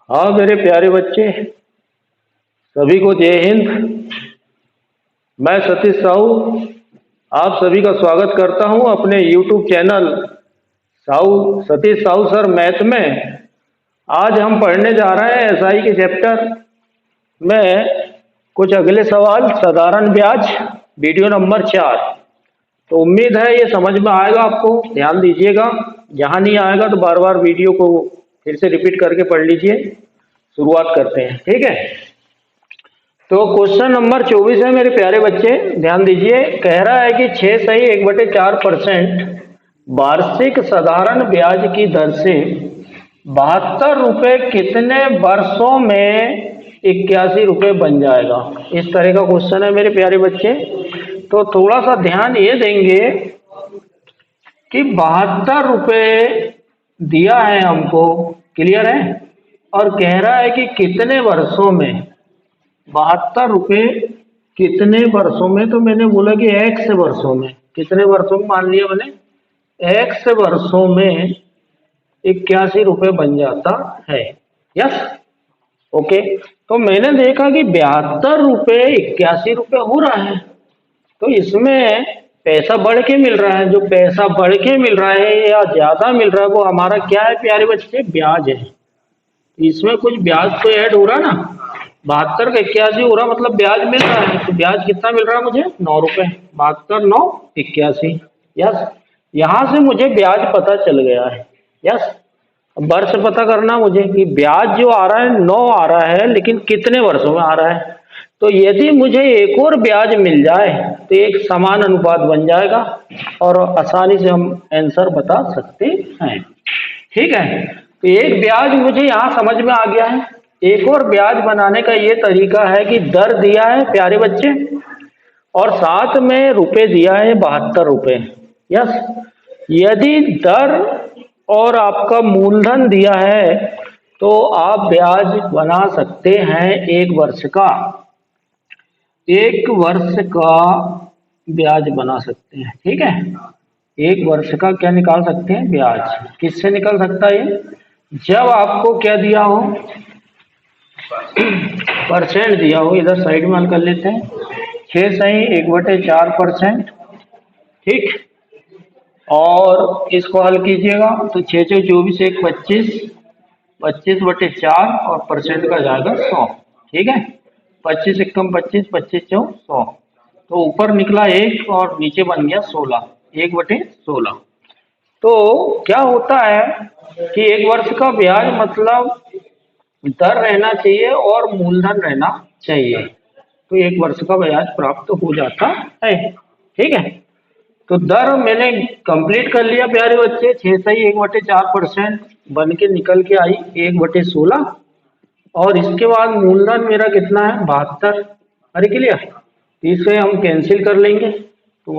हाँ मेरे प्यारे बच्चे, सभी को जय हिंद। मैं सतीश साहू आप सभी का स्वागत करता हूं अपने YouTube channel Satish Sahu sir math में। आज हम पढ़ने जा रहे हैं एसआई के चैप्टर में कुछ अगले सवाल, साधारण ब्याज, वीडियो नंबर 4। तो उम्मीद है ये समझ में आएगा आपको। ध्यान दीजिएगा, जहाँ नहीं आएगा तो बार बार वीडियो को फिर से रिपीट करके पढ़ लीजिए। शुरुआत करते हैं, ठीक है। तो क्वेश्चन नंबर 24 है मेरे प्यारे बच्चे, ध्यान दीजिए। कह रहा है कि 6 सही 1/4% वार्षिक साधारण ब्याज की दर से 72 रुपये कितने वर्षों में 81 रुपये बन जाएगा। इस तरह का क्वेश्चन है मेरे प्यारे बच्चे। तो थोड़ा सा ध्यान ये देंगे कि 72 रुपये दिया है हमको, क्लियर है, और कह रहा है कि कितने वर्षों में। 72 रुपये कितने वर्षों में, तो मैंने बोला कि एक्स वर्षों में। कितने वर्षों में मान लिया मैंने, एक्स वर्षों में 81 रुपये बन जाता है। Yes, okay. तो मैंने देखा कि 72 रुपये 81 रुपये हो रहा है, तो इसमें पैसा बढ़ के मिल रहा है। जो पैसा बढ़ के मिल रहा है या ज्यादा मिल रहा है वो हमारा क्या है प्यारे बच्चे, ब्याज है। इसमें कुछ ब्याज तो ऐड हो रहा ना। 72 का 81 हो रहा, मतलब ब्याज मिल रहा है। तो ब्याज कितना मिल रहा है मुझे, 9 रुपए। 72 9 81। यस, यहां से मुझे ब्याज पता चल गया है। यस, वर्ष पता करना मुझे कि ब्याज जो आ रहा है 9 आ रहा है, लेकिन कितने वर्षों में आ रहा है। तो यदि मुझे एक और ब्याज मिल जाए तो एक समान अनुपात बन जाएगा और आसानी से हम आंसर बता सकते हैं, ठीक है। तो एक ब्याज मुझे यहाँ समझ में आ गया है। एक और ब्याज बनाने का ये तरीका है कि दर दिया है प्यारे बच्चे और साथ में रुपए दिया है 72 रुपए। यस, यदि दर और आपका मूलधन दिया है तो आप ब्याज बना सकते हैं 1 वर्ष का। 1 वर्ष का ब्याज बना सकते हैं, ठीक है। 1 वर्ष का क्या निकाल सकते हैं, ब्याज। किससे निकल सकता है ये, जब आपको क्या दिया हो, परसेंट दिया हो। इधर साइड में हल कर लेते हैं। 6 सही 1/4%, ठीक। और इसको हल कीजिएगा तो 6 6 24 1 25, 25/4 और परसेंट का जाएगा 100, ठीक है। 25 एकम 25, 25 चौ 100। तो ऊपर निकला 1 और नीचे बन गया 16, 1/16। तो क्या होता है कि 1 वर्ष का ब्याज मतलब दर रहना चाहिए और मूलधन रहना चाहिए, तो 1 वर्ष का ब्याज प्राप्त हो जाता है, ठीक है। तो दर मैंने कंप्लीट कर लिया प्यारे बच्चे। 6 सही 1/4% बन के निकल के आई 1/16। और इसके बाद मूलधन मेरा कितना है, 72। अरे क्लियर, इसे हम कैंसिल कर लेंगे तो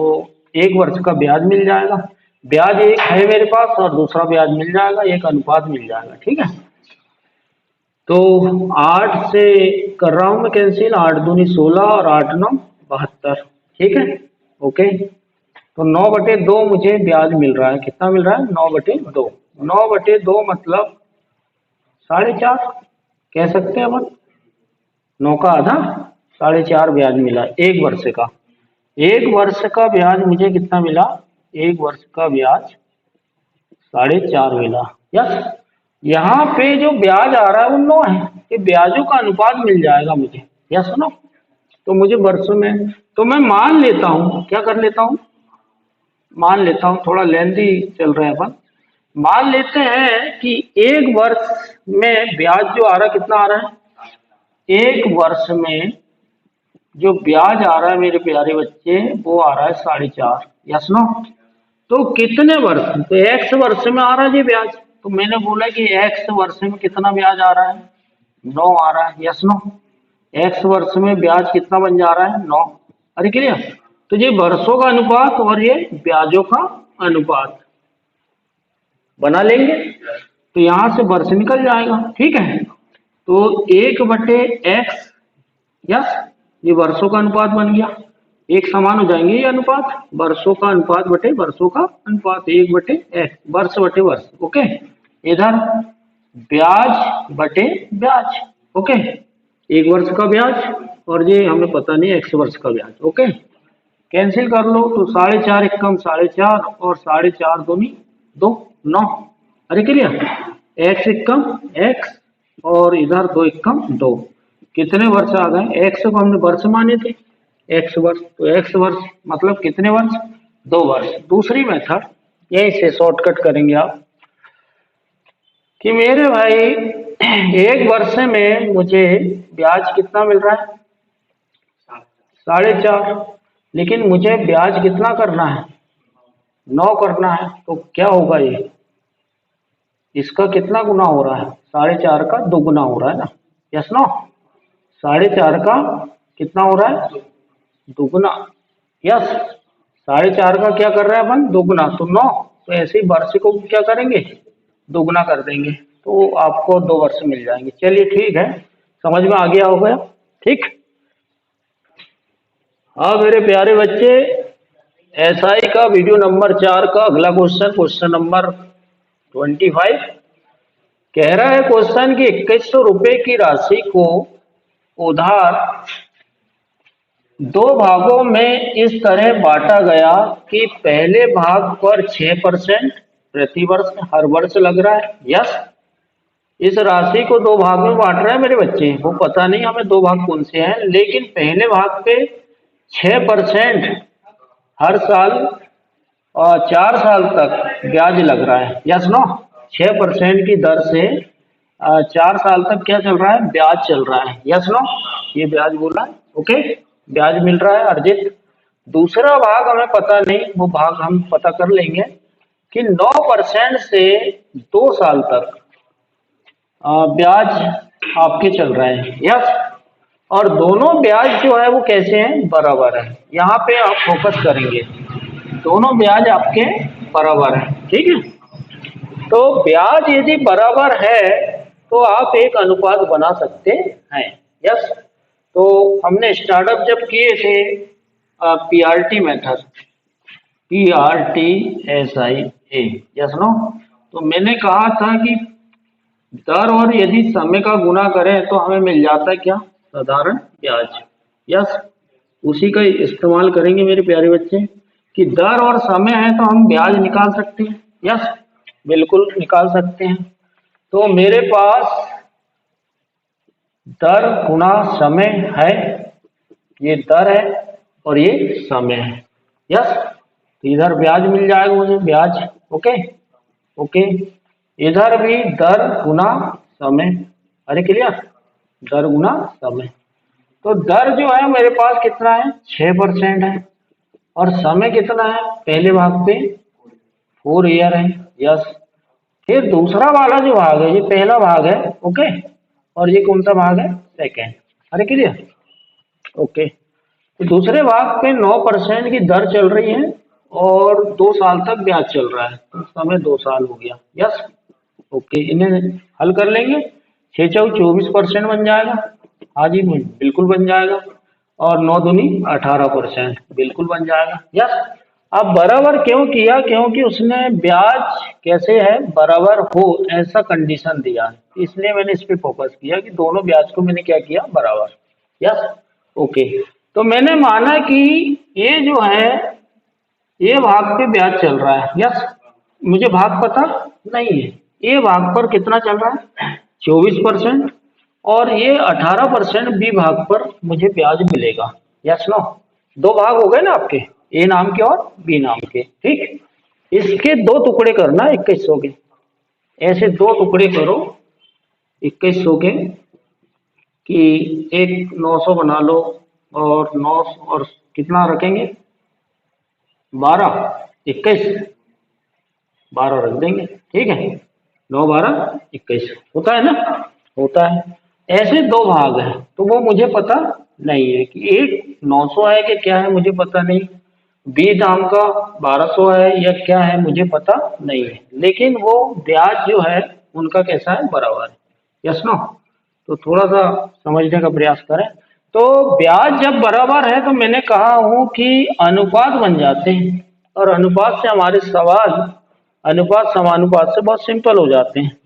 1 वर्ष का ब्याज मिल जाएगा। ब्याज एक है मेरे पास और दूसरा ब्याज मिल जाएगा, एक अनुपात मिल जाएगा, ठीक है। तो 8 से कर रहा हूं मैं कैंसिल, 8 दूनी 16 और 8 9 72, ठीक है, ओके। तो 9/2 मुझे ब्याज मिल रहा है। कितना मिल रहा है, 9/2। 9/2 मतलब 4.5 कह सकते हैं अपन। 9 का आधा 4.5 ब्याज मिला 1 वर्ष का। 1 वर्ष का ब्याज मुझे कितना मिला, 1 वर्ष का ब्याज 4.5 मिला। यस, यहाँ पे जो ब्याज आ रहा है वो 9 है। ये ब्याजों का अनुपात मिल जाएगा मुझे। यस सुनो, तो मुझे वर्षों में, तो मैं मान लेता हूं, क्या कर लेता हूं, मान लेता हूं, थोड़ा लेंथी चल रहे हैं अपन। मान लेते हैं कि 1 वर्ष में ब्याज जो आ रहा है, कितना आ रहा है, 1 वर्ष में जो ब्याज आ रहा है मेरे प्यारे बच्चे वो आ रहा है 4.5। यस नो, तो कितने वर्ष, तो एक्स वर्ष में आ रहा है ये ब्याज। तो मैंने बोला कि एक्स वर्ष में कितना ब्याज आ रहा है, 9 आ रहा है। यस नो, एक्स वर्ष में ब्याज कितना बन जा रहा है, 9। अरे क्लियर, तो ये वर्षों का अनुपात और ये ब्याजों का अनुपात बना लेंगे तो यहां से वर्ष निकल जाएगा, ठीक है। तो 1/x, यस, ये वर्षों का अनुपात बन गया। एक समान हो जाएंगे ये अनुपात, वर्षों का अनुपात बटे वर्षों का अनुपात, 1/x, वर्ष बटे वर्ष, ओके। इधर ब्याज बटे ब्याज। ओके, 1 वर्ष का ब्याज और ये हमें पता नहीं x वर्ष का ब्याज। ओके, कैंसिल कर लो तो 4.5 एकम 4.5 और 4.5 दूनी 2, 9। अरे क्लियर, x एकम x और इधर 2 एकम 2। कितने वर्ष आ गए? x को हमने वर्ष माने थे, x वर्ष, तो x वर्ष मतलब कितने वर्ष? 2 वर्ष। दूसरी मेथड यहीं से शॉर्टकट करेंगे आप कि मेरे भाई 1 वर्ष में मुझे ब्याज कितना मिल रहा है? 4.5, लेकिन मुझे ब्याज कितना करना है? 9 करना है। तो क्या होगा ये? इसका कितना गुना हो रहा है? 4.5 का 2 गुना हो रहा है ना? Yes no? 4.5 का कितना हो रहा है? 2 गुना। यस, 4.5 का क्या कर रहे हैं अपन? 2 गुना, तो 9। तो ऐसे ही वर्ष को क्या करेंगे? 2 गुना कर देंगे, तो आपको 2 वर्ष मिल जाएंगे। चलिए ठीक है, समझ में आ गया होगा। ठीक, हाँ मेरे प्यारे बच्चे, एसआई का वीडियो नंबर 4 का अगला क्वेश्चन, क्वेश्चन नंबर 25 कह रहा है क्वेश्चन कि 2100 रुपए की राशि को उधार 2 भागों में इस तरह बांटा गया कि पहले भाग पर 6% प्रति वर्ष हर वर्ष लग रहा है। यस, इस राशि को 2 भाग में बांट रहे हैं मेरे बच्चे। वो पता नहीं हमें 2 भाग कौन से हैं, लेकिन पहले भाग पे 6% हर साल और 4 साल तक ब्याज लग रहा है। Yes no? 6% की दर से 4 साल तक क्या चल रहा है? ब्याज चल रहा है। Yes no? ये ब्याज बोला है। ओके, ब्याज मिल रहा है अर्जित। दूसरा भाग हमें पता नहीं, वो भाग हम पता कर लेंगे कि 9% से 2 साल तक ब्याज आपके चल रहे हैं। यस, और दोनों ब्याज जो है वो कैसे हैं? बराबर है। यहाँ पे आप फोकस करेंगे, दोनों ब्याज आपके बराबर है। ठीक है, तो ब्याज यदि बराबर है तो आप एक अनुपात बना सकते हैं। यस, तो हमने स्टार्टअप जब किए थे PRT method, PRTSIA, yes no, तो मैंने कहा था कि दर और यदि समय का गुना करें तो हमें मिल जाता है क्या? साधारण ब्याज। यस, उसी का इस्तेमाल करेंगे मेरे प्यारे बच्चे कि दर और समय है तो हम ब्याज निकाल सकते हैं। यस, बिल्कुल निकाल सकते हैं। तो मेरे पास दर गुना समय है, ये दर है और ये समय है। यस, तो इधर ब्याज मिल जाएगा मुझे, ब्याज। ओके ओके, इधर भी दर गुना समय। अरे क्लियर, दर गुना समय। तो दर जो है मेरे पास कितना है? 6% है और समय कितना है? पहले भाग पे 4 ईयर है। यस, फिर दूसरा वाला जो भाग है ये पहला भाग है। ओके, और ये कौन सा भाग है? सेकेंड। अरे क्लियर, ओके। तो दूसरे भाग पे 9% की दर चल रही है और 2 साल तक ब्याज चल रहा है, तो समय 2 साल हो गया। यस, ओके, इन्हें हल कर लेंगे। 6 चौक 24% बन जाएगा। हाँ जी, बिल्कुल बन जाएगा। और 9 दूनी 18% बिल्कुल बन जाएगा। यस, अब बराबर क्यों किया? क्योंकि उसने ब्याज कैसे है? बराबर हो ऐसा कंडीशन दिया है, इसलिए मैंने इस पे फोकस किया कि दोनों ब्याज को मैंने क्या किया? बराबर। यस, ओके, तो मैंने माना कि ये जो है ये भाग पे ब्याज चल रहा है। यस, मुझे भाग पता नहीं है, ये भाग पर कितना चल रहा है? 24% और ये 18% बी भाग पर मुझे ब्याज मिलेगा। Yes no? 2 भाग हो गए ना आपके, ए नाम के और बी नाम के। ठीक, इसके 2 टुकड़े करना 2100 के, ऐसे 2 टुकड़े करो 2100 के कि एक 900 बना लो और 9 और कितना रखेंगे? 12, 21, 12 रख देंगे। ठीक है, 9, 12, 21 होता है ना? होता है। ऐसे 2 भाग हैं तो वो मुझे पता नहीं है कि एक 900 है कि क्या है, मुझे पता नहीं। बी नाम का 1200 है या क्या है, मुझे पता नहीं है। लेकिन वो ब्याज जो है उनका कैसा है? बराबर है। Yes no? तो थोड़ा सा समझने का प्रयास करें। तो ब्याज जब बराबर है तो मैंने कहा हूं कि अनुपात बन जाते हैं, और अनुपात से हमारे सवाल अनुपात समानुपात से बहुत सिंपल हो जाते हैं।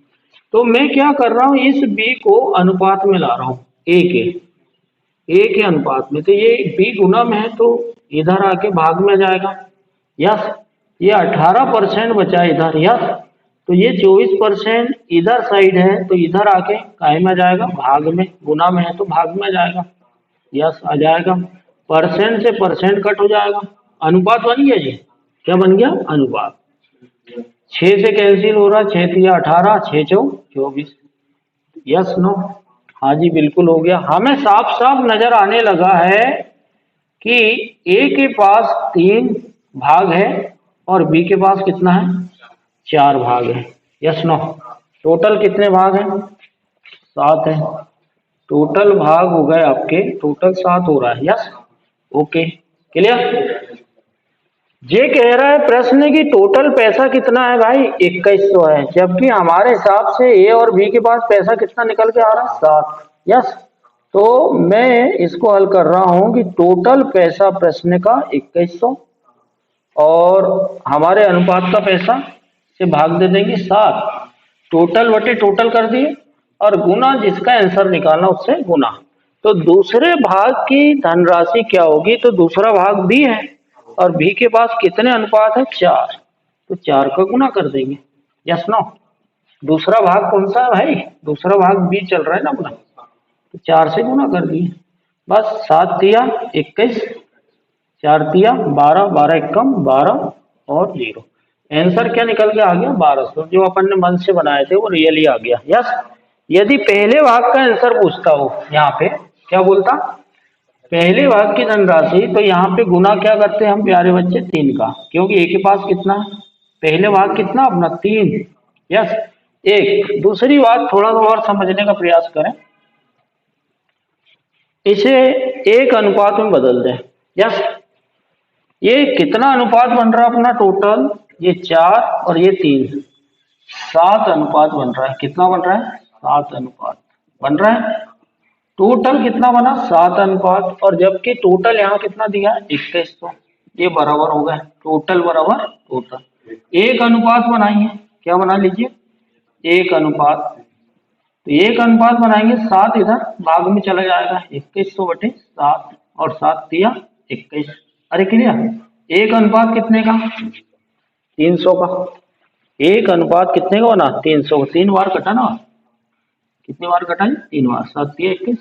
तो मैं क्या कर रहा हूँ, इस बी को अनुपात में ला रहा हूँ ए के अनुपात में। तो ये बी गुना में है तो इधर आके भाग में जाएगा। यस, ये 18% बचा इधर। यस, तो ये 24% इधर साइड है तो इधर आके काय में जाएगा, भाग में। गुना में है तो भाग में जाएगा। यस, आ जाएगा। परसेंट से परसेंट कट हो जाएगा, अनुपात बन गया जी। क्या बन गया? अनुपात। 6 से कैंसिल हो रहा, 6 तिया 18, 6 चौ 24। Yes no? हाँ जी, बिल्कुल हो गया। हमें साफ साफ नजर आने लगा है कि ए के पास 3 भाग है और बी के पास कितना है? 4 भाग है। Yes no? टोटल कितने भाग हैं? 7 है। टोटल भाग हो गए आपके, टोटल 7 हो रहा है। Yes, okay, clear. ये कह रहा है प्रश्न की टोटल पैसा कितना है भाई? 2100 है, जबकि हमारे हिसाब से ए और बी के पास पैसा कितना निकल के आ रहा है? 7। यस, तो मैं इसको हल कर रहा हूं कि टोटल पैसा प्रश्न का 2100 और हमारे अनुपात का पैसा से भाग दे देंगे 7। टोटल बटे टोटल कर दिए और गुना जिसका आंसर निकालना उससे गुना। तो दूसरे भाग की धनराशि क्या होगी? तो दूसरा भाग बी है और बी के पास कितने अनुपात है? 4। तो 4 का गुना कर देंगे। Yes no? दूसरा भाग कौन सा है भाई? दूसरा भाग बी चल रहा है ना अपना, तो 4 से गुना कर दिए। बस 7 तिया 21, 4 तिया 12, 12 एकम 12 और 0। आंसर क्या निकल के आ गया? 1200। जो अपन ने मन से बनाए थे वो रियली आ गया। यस, यदि पहले भाग का आंसर पूछता हो, यहाँ पे क्या बोलता? पहले भाग की धनराशि, तो यहाँ पे गुना क्या करते हैं हम प्यारे बच्चे? 3 का, क्योंकि ए के पास कितना है? पहले भाग कितना अपना? 3। यस, एक दूसरी बात थोड़ा सा और समझने का प्रयास करें, इसे एक अनुपात में बदल दें। यस, ये कितना अनुपात बन रहा है अपना टोटल? ये 4 और ये 3, 7 अनुपात बन रहा है। कितना बन रहा है? 7 अनुपात बन रहा है। टोटल कितना बना? 7 अनुपात। और जबकि टोटल यहाँ कितना दिया है? 2100। ये बराबर हो गए, टोटल बराबर टोटल। एक अनुपात बनाइए, क्या बना लीजिए? एक अनुपात। तो एक अनुपात बनाएंगे, 7 इधर भाग में चला जाएगा, 2100 बटे 7 और 7 दिया 21। अरे क्लियर। एक अनुपात कितने का? 300 का। एक अनुपात कितने का बना? 300। 3 बार कटा ना, कितनी बार कटा है? 3 बार। 7 दिया 21,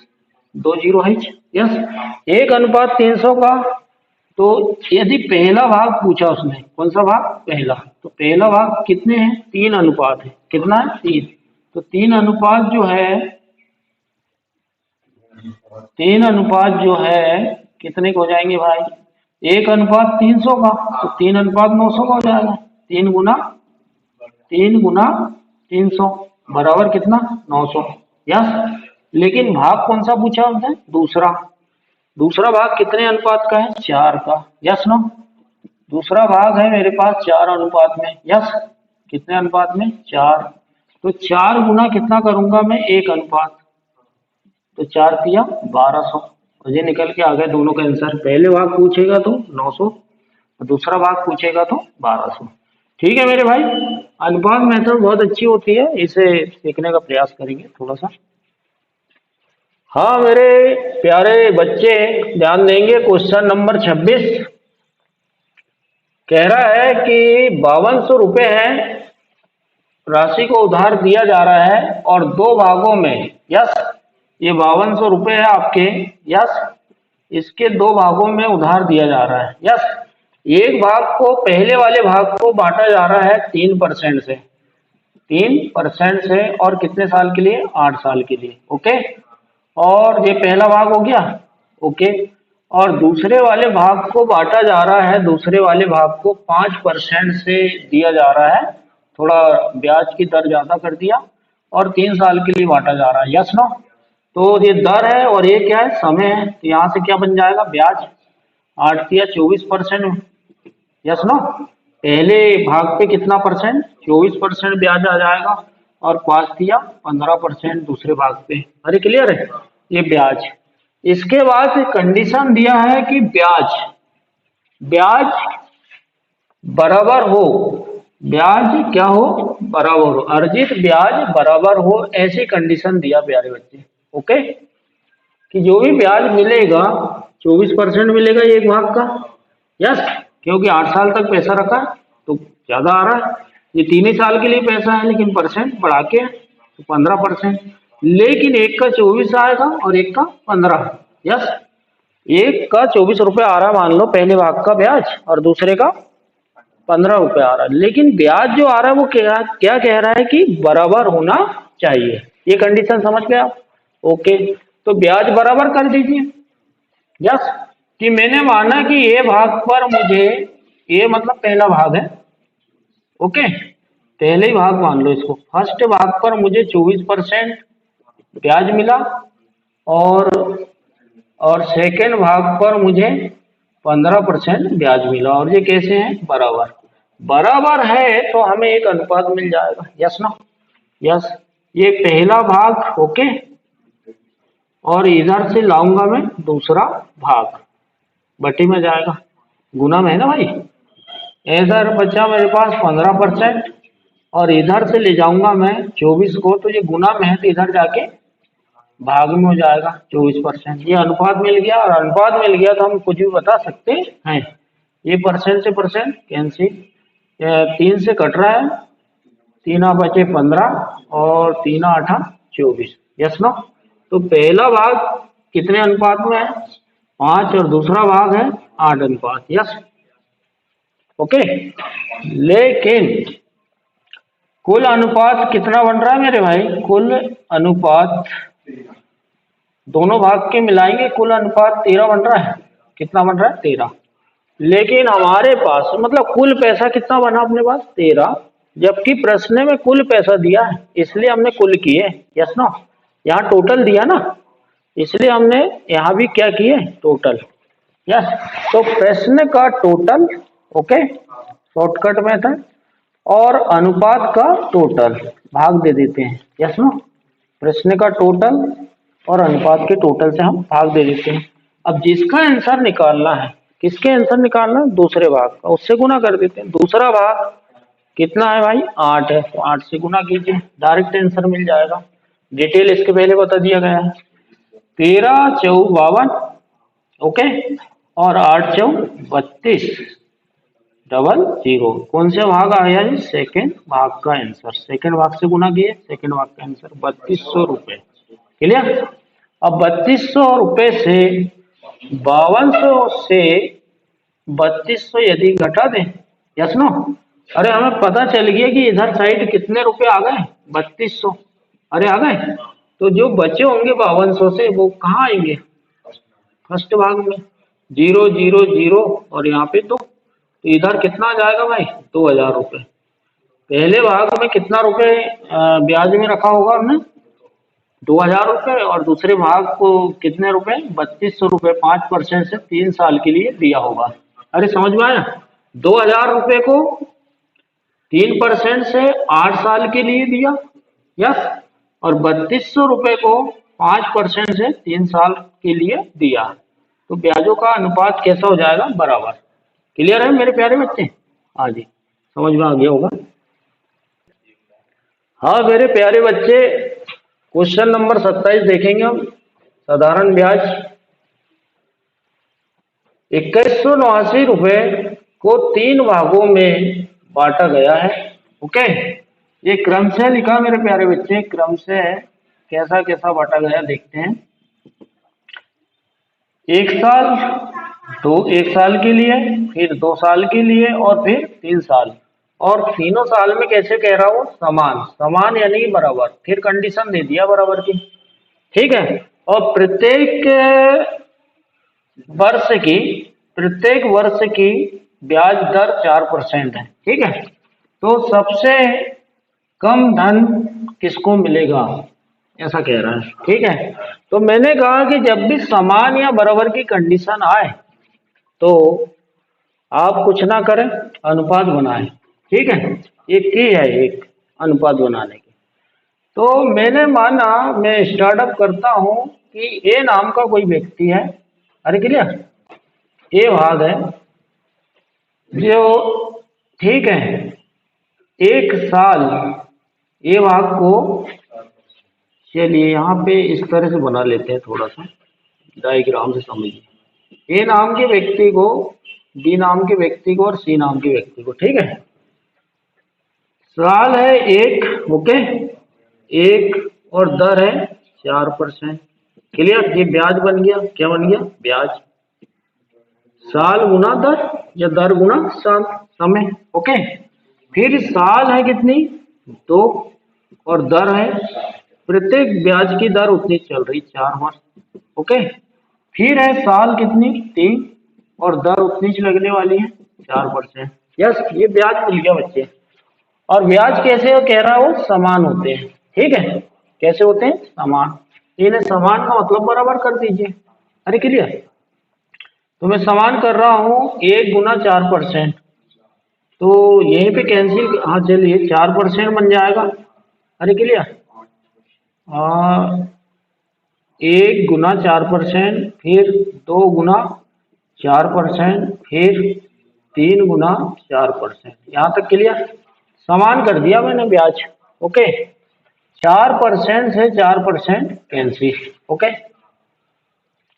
2 जीरो है। यस, एक अनुपात 300 का। तो यदि पहला भाग पूछा उसने, कौन सा भाग? पहला। तो पहला भाग कितने हैं? 3 अनुपात है। कितना है? 3। तो 3 अनुपात जो है, 3 अनुपात जो है कितने के हो जाएंगे भाई? एक अनुपात 300 का, तो 3 अनुपात 900 का हो जाएगा। 3 गुना 300 बराबर कितना? 900। यस, लेकिन भाग कौन सा पूछा हमने? दूसरा। दूसरा भाग कितने अनुपात का है? 4 का। Yes no? दूसरा भाग है मेरे पास 4 अनुपात में। यस, कितने अनुपात में? 4। तो 4 गुना कितना करूंगा मैं? 1 अनुपात। तो 4 तिया 1200। और ये निकल के आ गए दोनों का आंसर। पहले भाग पूछेगा तो 900 और दूसरा भाग पूछेगा तो 1200। ठीक है मेरे भाई, अनुपात मेथड बहुत अच्छी होती है, इसे सीखने का प्रयास करेंगे थोड़ा सा। हाँ मेरे प्यारे बच्चे ध्यान देंगे, क्वेश्चन नंबर 26 कह रहा है कि 5200 रुपए है, राशि को उधार दिया जा रहा है और 2 भागों में। यस, ये 5200 रुपए है आपके। यस, इसके 2 भागों में उधार दिया जा रहा है। यस, एक भाग को, पहले वाले भाग को बांटा जा रहा है 3% से, 3% से, और कितने साल के लिए? 8 साल के लिए। ओके, और ये पहला भाग हो गया। ओके, और दूसरे वाले भाग को बांटा जा रहा है, दूसरे वाले भाग को 5% से दिया जा रहा है, थोड़ा ब्याज की दर ज्यादा कर दिया, और 3 साल के लिए बांटा जा रहा है। Yes no? तो ये दर है और ये क्या है? समय है। तो यहाँ से क्या बन जाएगा? ब्याज। 8 या 24%। Yes no? पहले भाग पे कितना परसेंट? 24% ब्याज आ जाएगा और 5 या 15% दूसरे भाग पे। अरे क्लियर है? ये ब्याज। इसके बाद कंडीशन दिया है कि ब्याज बराबर हो ब्याज क्या हो, बराबर हो, अर्जित ब्याज बराबर हो, ऐसी कंडीशन दिया प्यारे बच्चे। ओके, कि जो भी ब्याज मिलेगा 24% मिलेगा एक भाग का। यस, क्योंकि 8 साल तक पैसा रखा है तो ज्यादा आ रहा है। ये 3 ही साल के लिए पैसा है, लेकिन परसेंट बढ़ा के है, तो 15%। लेकिन एक का 24 आएगा और एक का 15। यस, एक का 24 रुपये आ रहा है मान लो पहले भाग का ब्याज, और दूसरे का 15 रुपये आ रहा है। लेकिन ब्याज जो आ रहा है वो क्या क्या कह रहा है कि बराबर होना चाहिए। ये कंडीशन समझ गए आप? ओके, तो ब्याज बराबर कर दीजिए। यस, कि मैंने माना कि ये भाग पर मुझे, ये मतलब पहला भाग है। ओके, पहले ही भाग मान लो इसको, फर्स्ट भाग पर मुझे 24% ब्याज मिला, और सेकेंड भाग पर मुझे 15% ब्याज मिला, और ये कैसे हैं, बराबर। बराबर है तो हमें एक अनुपात मिल जाएगा। यस ना? यस, ये पहला भाग। ओके, और इधर से लाऊंगा मैं दूसरा भाग, बटी में जाएगा, गुना में है ना भाई। इधर बचा मेरे पास 15%, और इधर से ले जाऊंगा मैं 24 को, तो ये गुना में है तो इधर जाके भाग में हो जाएगा 24%। ये अनुपात मिल गया, और अनुपात मिल गया तो हम कुछ भी बता सकते हैं। ये परसेंट से परसेंट कैंसिल, 3 से कट रहा है, 3 बचे 15 और 3 8 24। यस ना? तो पहला भाग कितने अनुपात में है, 5, और दूसरा भाग है 8 अनुपात। Yes, okay. लेकिन कुल अनुपात कितना बन रहा है मेरे भाई, कुल अनुपात दोनों भाग के मिलाएंगे, कुल अनुपात 13 बन रहा है। कितना बन रहा है, 13। लेकिन हमारे पास मतलब कुल पैसा कितना बना अपने पास, 13, जबकि प्रश्न में कुल पैसा दिया है, इसलिए हमने कुल किए। यस नो, यहाँ टोटल दिया ना, इसलिए हमने यहाँ भी क्या किए, टोटल। यस, तो प्रश्न का टोटल, ओके, शॉर्टकट मेथड, और अनुपात का टोटल भाग दे देते हैं। यस नो, प्रश्न का टोटल और अनुपात के टोटल से हम भाग दे देते हैं। अब जिसका आंसर निकालना है, किसके आंसर निकालना है, दूसरे भाग का, उससे गुना कर देते हैं। दूसरा भाग कितना है भाई, 8 है, तो 8 से गुना कीजिए, डायरेक्ट आंसर मिल जाएगा। डिटेल इसके पहले बता दिया गया है। 13 चौक 52, ओके, और 8 चौक 32, डबल जीरो। कौन से भाग आ गया जी, सेकेंड भाग का आंसर। सेकेंड भाग से गुना किए, सेकेंड भाग का आंसर 3200 रुपये। क्लियर? अब 3200 रुपये से 5200 से 3200 यदि घटा दें, यस नो, अरे हमें पता चल गया कि इधर साइड कितने रुपए आ गए, 3200। अरे आ गए, तो जो बचे होंगे 5200 से वो कहाँ आएंगे, फर्स्ट भाग में, 0 0 0, और यहाँ पे तो इधर कितना आ जाएगा भाई, 2000 रुपये। पहले भाग में कितना रुपए ब्याज में रखा होगा हमने, 2000 रुपये, और दूसरे भाग को कितने रुपए, 3200 रुपये, 5% से 3 साल के लिए दिया होगा। अरे समझ में आया, 2000 रुपये को 3% से 8 साल के लिए दिया। यस, और 3200 रुपये को 5% से 3 साल के लिए दिया, तो ब्याजों का अनुपात कैसा हो जाएगा, बराबर। क्लियर है मेरे प्यारे बच्चे? हाँ जी, समझ में आ गया होगा। हाँ मेरे प्यारे बच्चे, क्वेश्चन नंबर 27 देखेंगे हम। साधारण ब्याज 2189 रुपये को 3 भागों में बांटा गया है। ओके, ये क्रम से लिखा मेरे प्यारे बच्चे, क्रम से कैसा कैसा बांटा गया देखते हैं। 1 साल, 1 साल के लिए, फिर 2 साल के लिए, और फिर 3 साल, और तीनों साल में कैसे कह रहा हूँ, समान समान यानी बराबर, फिर कंडीशन दे दिया बराबर की। ठीक है, और वर्ष की प्रत्येक वर्ष की ब्याज दर 4% है। ठीक है, तो सबसे कम धन किसको मिलेगा, ऐसा कह रहा है। ठीक है, तो मैंने कहा कि जब भी समान या बराबर की कंडीशन आए तो आप कुछ ना करें, अनुपात बनाएं। ठीक है, एक की है, एक अनुपात बनाने की। तो मैंने माना, मैं स्टार्टअप करता हूं कि ए नाम का कोई व्यक्ति है। अरे क्लियर, ए भाग है जो, ठीक है, एक साल, ये भाग को चलिए यहाँ पे इस तरह से बना लेते हैं, थोड़ा सा डायग्राम से समझिए। ए नाम के व्यक्ति को, बी नाम के व्यक्ति को और सी नाम के व्यक्ति को, ठीक है। साल है एक, ओके, एक, और दर है 4%। क्लियर, ये ब्याज बन गया, क्या बन गया, ब्याज। साल गुना दर या दर गुना साल, समय, ओके। फिर साल है कितनी, 2, और दर है, प्रत्येक ब्याज की दर उतनी चल रही 4 वर्ष, ओके। फिर है साल कितनी, 3, और दर उतनी ही लगने वाली है 4%। यस, ये ब्याज मिल गया बच्चे। और ब्याज कैसे हो कह रहा है, वो समान होते हैं, ठीक है। कैसे होते हैं, समान। इन्हें समान का मतलब बराबर कर दीजिए। अरे क्लियर, तो मैं समान कर रहा हूँ 1 गुना 4%, तो यहीं पे कैंसिल, हाँ चलिए 4% बन जाएगा। अरे क्लियर, 1 गुना 4%, फिर 2 गुना 4%, फिर 3 गुना 4%, यहाँ तक क्लियर। समान कर दिया मैंने ब्याज, ओके। 4% से 4% कैंसिल, ओके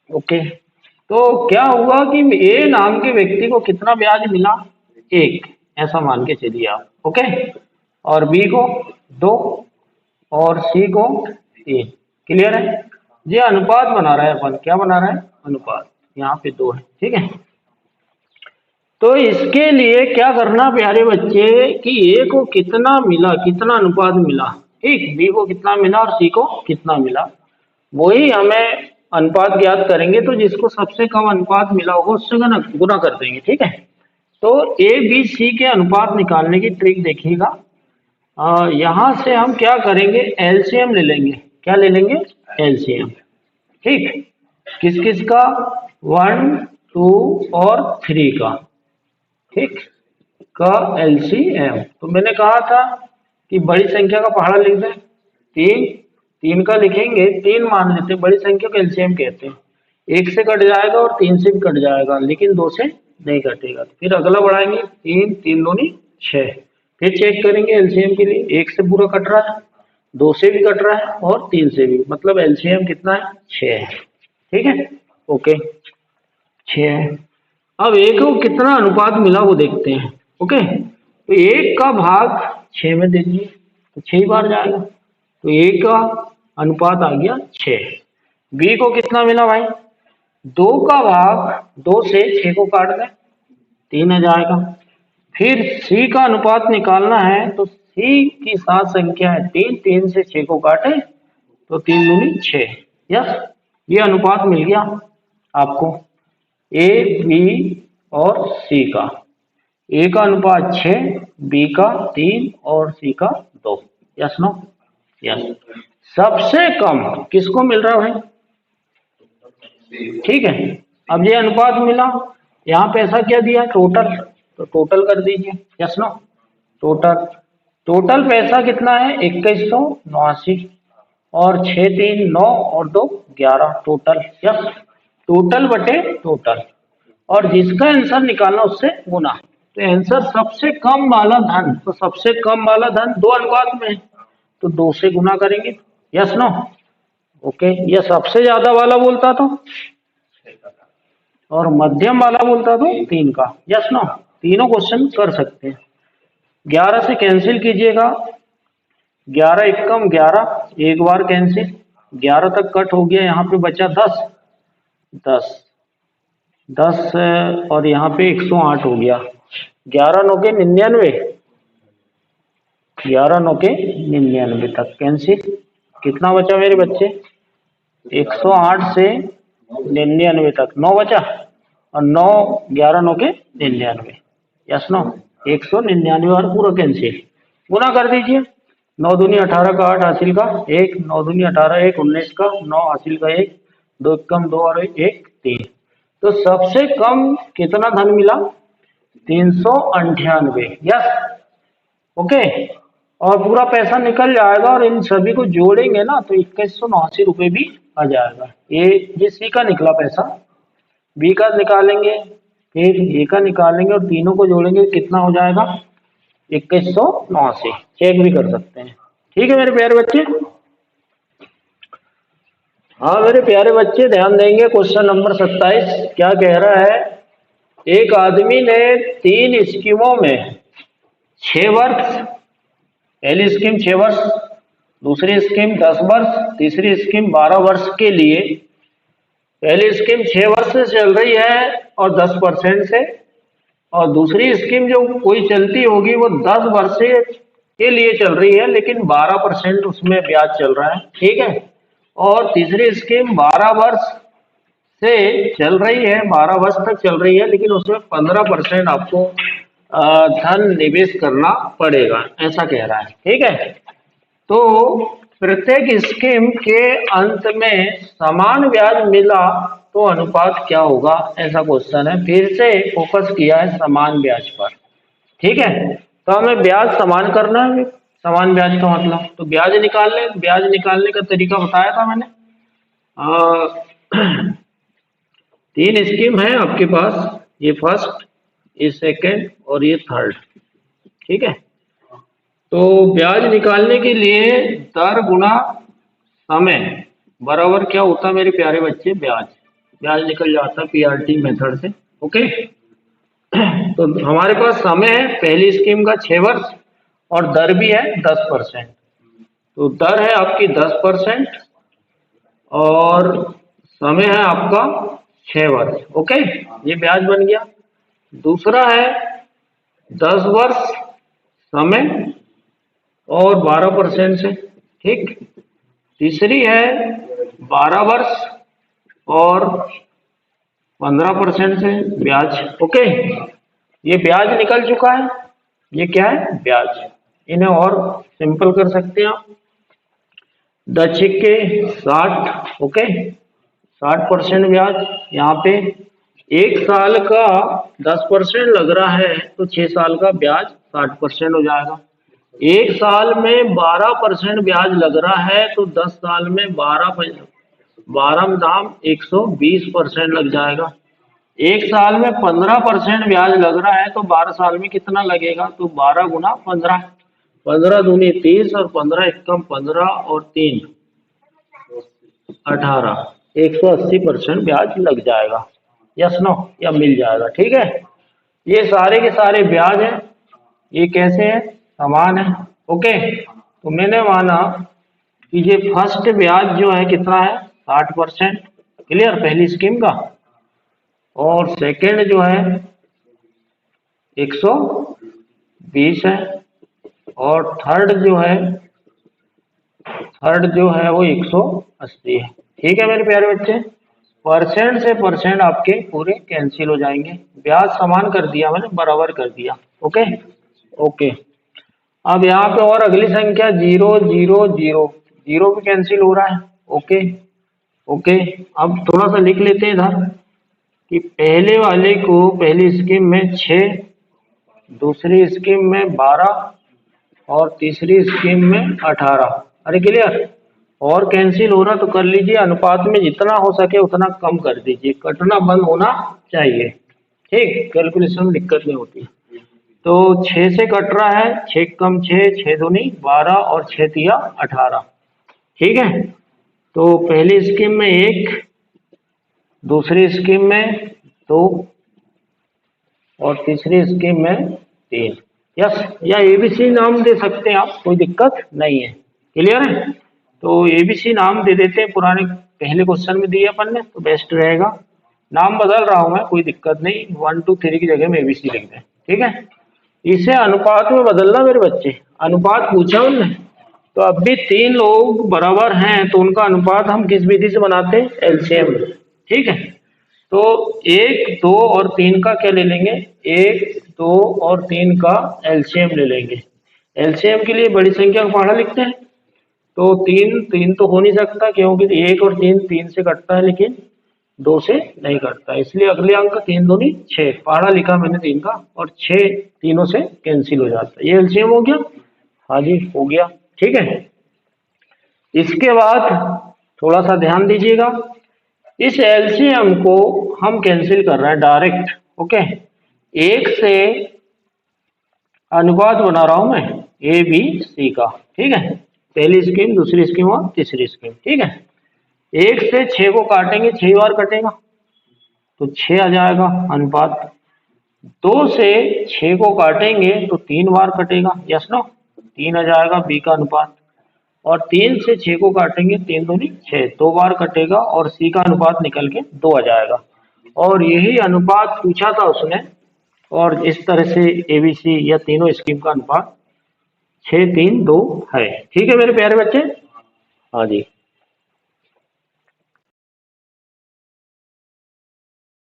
ओके। तो क्या हुआ कि ए नाम के व्यक्ति को कितना ब्याज मिला, 1, ऐसा मान के चलिए आप, ओके। और बी को 2, और सी को 3। क्लियर है, ये अनुपात बना रहा है अपन, क्या बना रहा है, अनुपात। यहाँ पे 2 है, ठीक है। तो इसके लिए क्या करना प्यारे बच्चे कि ए को कितना मिला, कितना अनुपात मिला, ठीक, बी को कितना मिला और सी को कितना मिला, वही हमें अनुपात ज्ञात करेंगे। तो जिसको सबसे कम अनुपात मिला होगा उससे गुना कर देंगे, ठीक है। तो ए बी सी के अनुपात निकालने की ट्रिक देखिएगा। यहाँ से हम क्या करेंगे, एलसीएम ले लेंगे। क्या ले लेंगे, एलसीएम, ठीक। किस किस का, 1, 2 और 3 का, ठीक, का एलसीएम। तो मैंने कहा था कि बड़ी संख्या का पहाड़ा लिख दें, 3 का लिखेंगे, 3 मान लेते हैं, बड़ी संख्या को एलसीएम कहते हैं। 1 से कट जाएगा और 3 से भी कट जाएगा, लेकिन 2 से नहीं कटेगा। फिर अगला बढ़ाएंगे, 3, 3 दूनी 6। फिर चेक करेंगे एलसीएम के लिए, 1 से पूरा कट रहा है, 2 से भी कट रहा है और 3 से भी, मतलब एलसीएम कितना है, 6 है, ठीक है, ओके, 6 है। अब एक को कितना अनुपात मिला वो देखते हैं, ओके। तो 1 का भाग 6 में दे दीजिए, तो 6 बार जाएगा, तो 1 का अनुपात आ गया 6। बी को कितना मिला भाई, 2 का भाग 2 से 6 को काट दें, 3 आ जाएगा। फिर सी का अनुपात निकालना है, तो सी की 7 संख्या है 3, 3 से 6 को काटे तो 3 दूनी 6। यस, ये अनुपात मिल गया आपको ए बी और सी का। ए का अनुपात 6, बी का 3 और सी का 2। Yes no, yes. सबसे कम किसको मिल रहा है भाई, ठीक है। अब ये अनुपात मिला, यहाँ पे ऐसा क्या दिया, टोटल, तो टोटल कर दीजिए। यस नो, टोटल, टोटल पैसा कितना है, 2189, और 6, 3, 9 और 2 11 टोटल। यस, टोटल बटे टोटल, और जिसका आंसर निकालना उससे गुना। तो आंसर सबसे कम वाला धन, तो सबसे कम वाला धन 2 अनुपात में है, तो 2 से गुना करेंगे। Yes no, okay. ये सबसे ज्यादा वाला बोलता तो, और मध्यम वाला बोलता तो 3 का। यस नो, तीनों क्वेश्चन कर सकते हैं। 11 से कैंसिल कीजिएगा, 11 एकम 11, एक बार कैंसिल, 11 तक कट हो गया, यहाँ पे बचा 10, 10, 10, और यहाँ पे 108 हो गया। 11 9 के 99, 11 9 के 99 तक कैंसिल। कितना बचा मेरे बच्चे, 108 से 99 तक 9 बचा, और 9, 11 9 के 99। यस नो, 199 बार पूरा कैंसिल। गुना कर दीजिए, 9 दूनी 18 का 8 हासिल का 1, 9 दूनी 18 1 19 का 9 हासिल का 1, 2 कम 2 और 1 3। तो सबसे कम कितना धन मिला, 398। Yes, okay. और पूरा पैसा निकल जाएगा, और इन सभी को जोड़ेंगे ना तो 2189 रुपये भी आ जाएगा। ये सी का निकला पैसा, बी का निकालेंगे, फिर ए का निकालेंगे, और तीनों को जोड़ेंगे कितना हो जाएगा, 2189 चेक भी कर सकते हैं। ठीक है मेरे प्यारे बच्चे। हाँ मेरे प्यारे बच्चे ध्यान देंगे, क्वेश्चन नंबर 27 क्या कह रहा है। एक आदमी ने 3 स्कीमों में 6 वर्ष, पहली स्कीम 6 वर्ष, दूसरी स्कीम 10 वर्ष, तीसरी स्कीम 12 वर्ष के लिए, पहली स्कीम 6 वर्ष से चल रही है और 10% से, और दूसरी स्कीम जो कोई चलती होगी वो 10 वर्ष के लिए चल रही है लेकिन 12% उसमें ब्याज चल रहा है। ठीक है। और तीसरी स्कीम 12 वर्ष से चल रही है, 12 वर्ष तक चल रही है लेकिन उसमें 15% आपको धन निवेश करना पड़ेगा, ऐसा कह रहा है। ठीक है। तो प्रत्येक स्कीम के अंत में समान ब्याज मिला तो अनुपात क्या होगा, ऐसा क्वेश्चन है। फिर से फोकस किया है समान ब्याज पर। ठीक है। तो हमें ब्याज समान करना है। समान ब्याज का मतलब तो ब्याज निकालने का तरीका बताया था मैंने। 3 स्कीम है आपके पास, ये फर्स्ट, ये सेकंड और ये थर्ड। ठीक है। तो ब्याज निकालने के लिए दर गुणा समय बराबर क्या होता है मेरे प्यारे बच्चे, ब्याज निकल जाता है पीआरटी मेथड से। ओके। तो हमारे पास समय है पहली स्कीम का 6 वर्ष और दर भी है 10%। तो दर है आपकी 10% और समय है आपका 6 वर्ष। ओके, ये ब्याज बन गया। दूसरा है 10 वर्ष समय और 12% से। ठीक। तीसरी है 12 वर्ष और 15% से ब्याज। ओके, ये ब्याज निकल चुका है। ये क्या है, ब्याज। इन्हें और सिंपल कर सकते हैं आप। 10 छिक्के 60। ओके, 60% ब्याज। यहाँ पे 1 साल का 10% लग रहा है तो 6 साल का ब्याज 60% हो जाएगा। 1 साल में 12% ब्याज लग रहा है तो 10 साल में 12 दाम 120% लग जाएगा। 1 साल में 15% ब्याज लग रहा है तो 12 साल में कितना लगेगा, तो 12 गुना 15, 15 दूनी 30 और 15 एकम 15 और 3 18, 180% ब्याज लग जाएगा। यस नो, या मिल जाएगा। ठीक है। ये सारे के सारे ब्याज हैं। ये कैसे है, समान है। ओके, तो मैंने माना कि ये फर्स्ट ब्याज जो है कितना है, 60%। क्लियर, पहली स्कीम का। और सेकंड जो है 120 है और थर्ड जो है वो 180 है। ठीक है मेरे प्यारे बच्चे। परसेंट से परसेंट आपके पूरे कैंसिल हो जाएंगे। ब्याज समान कर दिया मैंने, बराबर कर दिया। Okay okay. अब यहाँ पे और अगली संख्या 0 0 0, 0 भी कैंसिल हो रहा है। Okay okay. अब थोड़ा सा लिख लेते हैं इधर कि पहले वाले को पहली स्कीम में 6, दूसरी स्कीम में 12 और तीसरी स्कीम में 18। अरे क्लियर। और कैंसिल हो रहा तो कर लीजिए, अनुपात में जितना हो सके उतना कम कर दीजिए, कटना बंद होना चाहिए। ठीक, कैलकुलेशन में दिक्कत नहीं होती। तो 6 से कट रहा है, 6 कम 6, 6 दूनी 12 और 6 तिया 18। ठीक है। तो पहली स्कीम में 1, दूसरी स्कीम में 2 और तीसरी स्कीम में 3। यस, या एबीसी नाम दे सकते हैं आप, कोई दिक्कत नहीं है। क्लियर है। तो एबीसी नाम दे देते हैं, पुराने पहले क्वेश्चन में दिया अपन ने तो बेस्ट रहेगा। नाम बदल रहा हूं मैं, कोई दिक्कत नहीं, 1 2 3 की जगह में एबीसी लिख दें। ठीक है। इसे अनुपात में बदलना मेरे बच्चे, अनुपात पूछा उनने तो अब भी 3 लोग बराबर हैं तो उनका अनुपात हम किस विधि से बनाते हैं, एलसीएम। ठीक है। तो 1 2 और 3 का क्या ले लेंगे, 1 2 और 3 का एलसीएम ले लेंगे। एलसीएम के लिए बड़ी संख्या को पढ़ा लिखते हैं। तो 3 तो हो नहीं सकता क्योंकि 1 और 3 से कटता है लेकिन 2 से नहीं कटता, इसलिए अगले अंक 3 दूनी 6 पढ़ा लिखा मैंने 3 का, और 6 तीनों से कैंसिल हो जाता है। ये एलसीएम हो गया। हाँ जी, हो गया। ठीक है। इसके बाद थोड़ा सा ध्यान दीजिएगा, इस एलसीएम को हम कैंसिल कर रहे हैं डायरेक्ट। ओके, 1 से अनुपात बना रहा हूं मैं ए बी सी का, ठीक है। पहली स्कीम, दूसरी स्कीम और तीसरी स्कीम, ठीक है। 1 से 6 को काटेंगे, 6 बार कटेगा तो 6 आ जाएगा अनुपात। 2 से 6 को काटेंगे तो 3 बार कटेगा, यस नो, 3 आ जाएगा बी का अनुपात। और 3 से 6 को काटेंगे, 3 दूनी 6, 2 बार कटेगा और सी का अनुपात निकल के 2 आ जाएगा। और यही अनुपात पूछा था उसने, और इस तरह से एबीसी या तीनों स्कीम का अनुपात 6, 3, 2 है। ठीक है मेरे प्यारे बच्चे। हाँ जी।